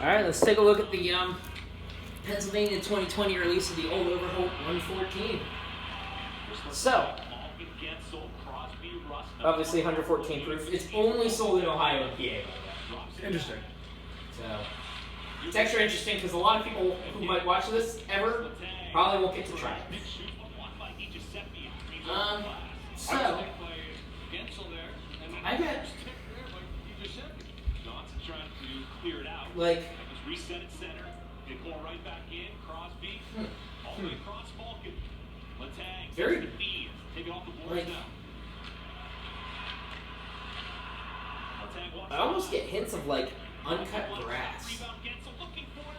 Alright, let's take a look at the Pennsylvania 2020 release of the Old Overholt 114. So, obviously 114 proof. It's only sold in Ohio and PA. Interesting. So, it's extra interesting because a lot of people who might watch this ever probably won't get to try it. So, I bet, like, reset it center. They pull right back in. Crosby. All the way across Falcon. Letang. Very, take it off the board like, now. I almost get hints of, like, uncut grass.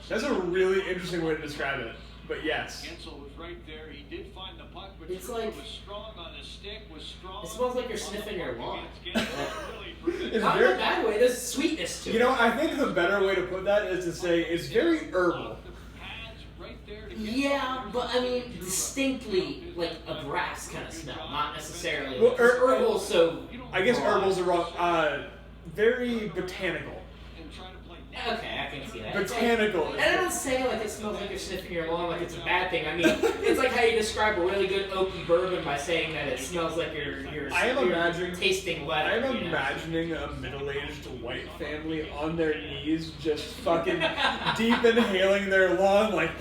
That's a really interesting way to describe it. But yes. Gensel was right there. He did find the puck, but it's like, was strong on the stick, was strong. It smells like you're sniffing your lawn. It's Not very, in a bad way, there's sweetness to it. You know, I think the better way to put that is to say it's very herbal. Yeah, but I mean, distinctly like a grass kind of smell, not necessarily. Well, herbal, so. I guess herbal's are wrong. Very botanical. Okay, I can see that. Botanical. And I don't say like it smells like you're sniffing your lawn like it's a bad thing. I mean, it's like how you describe a really good oaky bourbon by saying that it smells like you're tasting leather. I'm imagining a middle-aged white family on their knees just fucking deep inhaling their lawn like,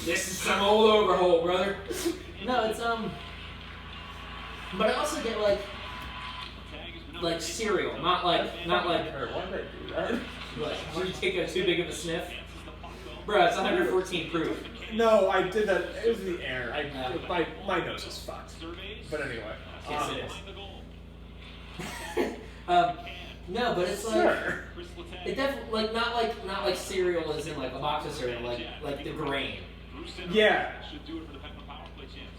this is some Old Overholt, brother. No, it's but I also get like cereal, not like why did I do that? What? Did you take too big of a sniff? Bro, it's 114 proof. No, I did that. It was the air. My nose is fucked. But anyway. Yes, it is. No, but it's like sure. It definitely not like cereal as in like a box of cereal, like the grain. Yeah.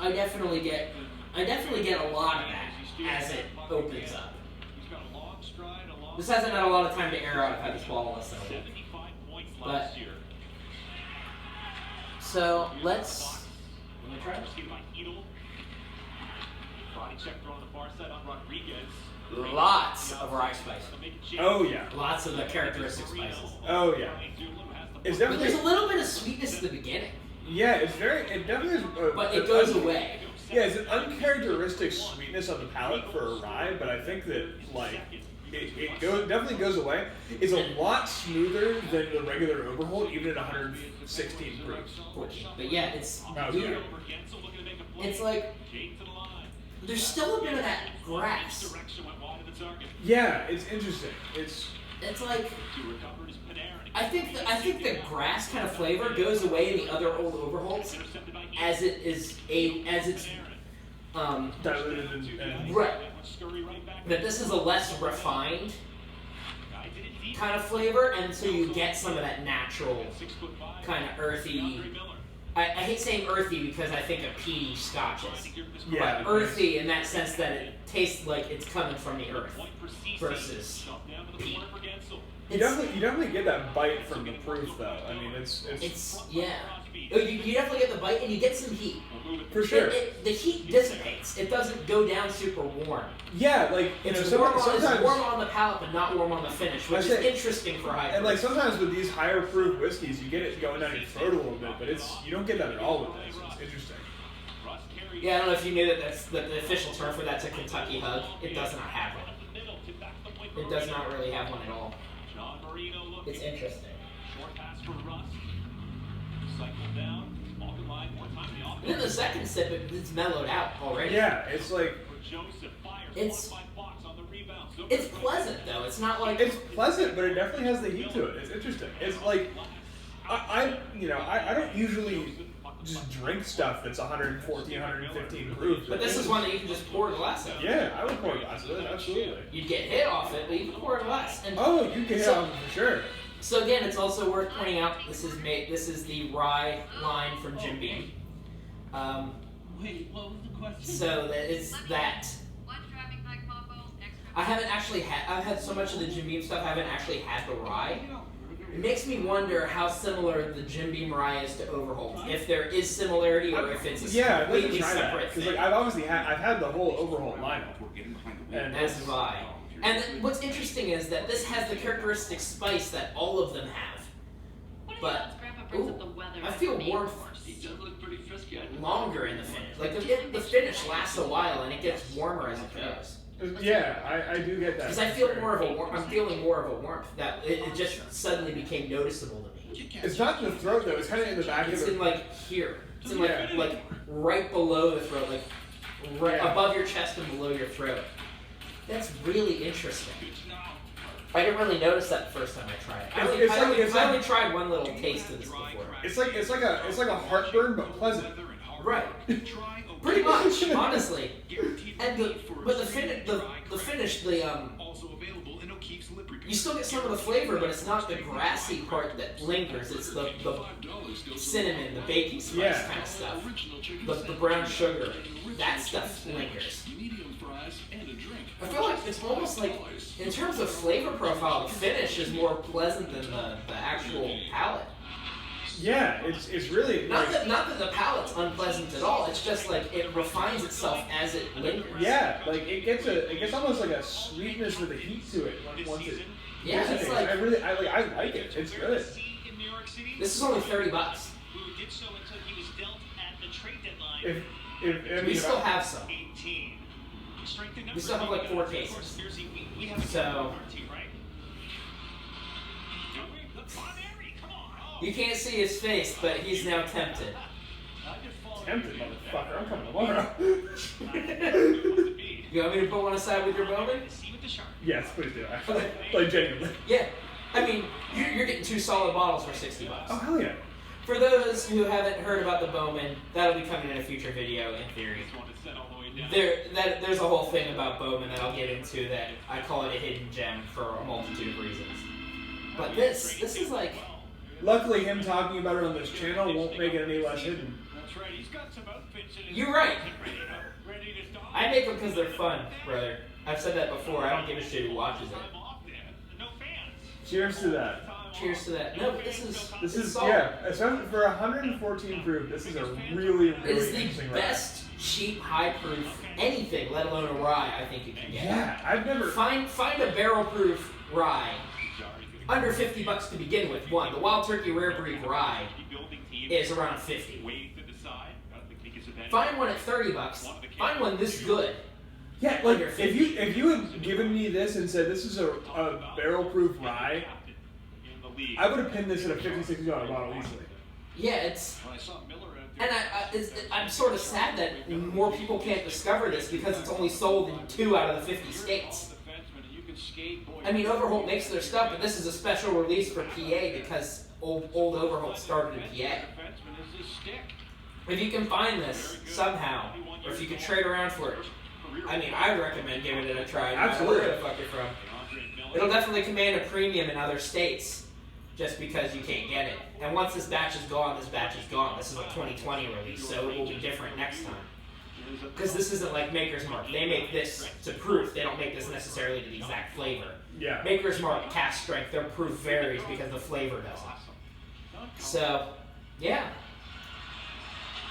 I definitely get a lot of that as it opens up. This hasn't had a lot of time to air out. I've had this ball less than a week. But so let me try it. Lots of rye spice. Oh yeah. Lots of the characteristic spices. Oh yeah. It's But definitely. there's a little bit of sweetness at the beginning. Yeah, it definitely is. But it goes away. Yeah, it's an uncharacteristic sweetness on the palate for a rye, but I think that like it definitely goes away. It's a lot smoother than the regular Overholt, even at 116 proof. But yeah, it's weird. It's like there's still a bit of that grass. Yeah, it's interesting. It's like I think the grass kind of flavor goes away in the other Old Overholts as it's diluted and right. But this is a less refined kind of flavor, and so you get some of that natural kind of earthy. I hate saying earthy because I think of peaty scotches. Yeah, but earthy in that sense that it tastes like it's coming from the earth versus peat. You definitely get that bite from the proof though. I mean, it's yeah. You definitely get the bite and you get some heat. For sure. The heat dissipates. It doesn't go down super warm. Yeah, like it's warm on the palate but not warm on the finish, which is interesting for high proof. And like sometimes with these higher proof whiskeys, you get it going down your throat a little bit, but you don't get that at all with this. It's interesting. Yeah, I don't know if you knew that the official term for that's a Kentucky hug. It does not have one. It does not really have one at all. It's interesting. And then the second sip, it's mellowed out already. Yeah, it's like it's pleasant though. It's not like it's pleasant, but it definitely has the heat to it. It's interesting. It's like I don't usually just drink stuff that's 114, 115 proof. But this is one that you can just pour a glass of. Yeah, I would pour a glass of it, absolutely. You'd get hit off it, but you can pour a glass. And oh, you can hit off it for sure. So again, it's also worth pointing out this is the rye line from Jim Beam. Wait, what was the question? So that it's that. I haven't actually I've had so much of the Jim Beam stuff. I haven't actually had the rye. It makes me wonder how similar the Jim Beam rye is to Overholt. If there is similarity, or if it's a completely separate thing. Because I've had the whole Overholt lineup. And as have I. And what's interesting is that this has the characteristic spice that all of them have. but ooh, I feel warmth longer in the finish. Like the finish lasts a while and it gets warmer as it goes. Yeah, I do get that. Because I feel more of a I'm feeling more of a warmth that it just suddenly became noticeable to me. It's not in the throat though. It's kind of in the back It's of the. in like here. It's in like Yeah. like right below the throat, like right above your chest and below your throat. That's really interesting. I didn't really notice that the first time I tried it. I only tried one little taste of this before. It's like a heartburn but pleasant. Right. Pretty much, honestly. And the finish, you still get some of the flavor, but it's not the grassy part that lingers. It's the cinnamon, the baking spice kind of stuff. The brown sugar, that stuff lingers. I feel like it's almost like, in terms of flavor profile, the finish is more pleasant than the actual palate. Yeah, it's really not that the palate's unpleasant at all. It's just like it refines itself as it lingers. Yeah, like it gets almost like a sweetness with a heat to it once it. Yeah, it's like I like it. It's good. This is only $30. We still have some. We still have like 4 cases. So you can't see his face, but he's now tempted. Tempted, motherfucker. I'm coming tomorrow. You want me to put one aside with your Bowman? Yes, please do. Actually, like genuinely. Yeah. I mean, you're getting 2 solid bottles for $60. Oh hell yeah. For those who haven't heard about the Bowman, that'll be coming in a future video in theory. There's a whole thing about Bowman that I'll get into that I call it a hidden gem for a multitude of reasons. But this is like... Luckily, him talking about it on this channel won't make it any less hidden. You're right. I make them because they're fun, brother. I've said that before. I don't give a shit who watches it. Cheers to that. Cheers to that. No, but this is solid. Yeah, especially for 114 proof. This is a really It is interesting the rye. best cheap high proof anything, let alone a rye. I think you can get. Yeah, I've never Find a barrel proof rye under $50 to begin with. One, the Wild Turkey Rare Breed rye is around $50. Find one at $30. Find one this good. Yeah, like if you had given me this and said this is a barrel proof rye, I would have pinned this at a $50-$60 bottle easily. Yeah, and I'm sort of sad that more people can't discover this because it's only sold in 2 out of the 50 states. I mean, Overholt makes their stuff, but this is a special release for PA because Old Overholt started in PA. If you can find this somehow, or if you can trade around for it, I mean, I recommend giving it a try. Absolutely. Where the fuck you're from. It'll definitely command a premium in other states, just because you can't get it. And once this batch is gone, this batch is gone. This is a 2020 release, so it will be different next time. Because this isn't like Maker's Mark. They make this to proof. They don't make this necessarily to the exact flavor. Yeah. Maker's Mark cast strength, their proof varies because the flavor doesn't. So, yeah.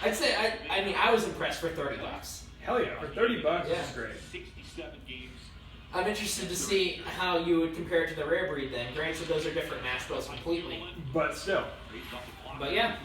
I'd say, I mean, I was impressed for $30. Hell yeah, for $30, this is great. I'm interested to see how you would compare it to the Rare Breed then. Granted, those are different mash bills completely. But still. But yeah.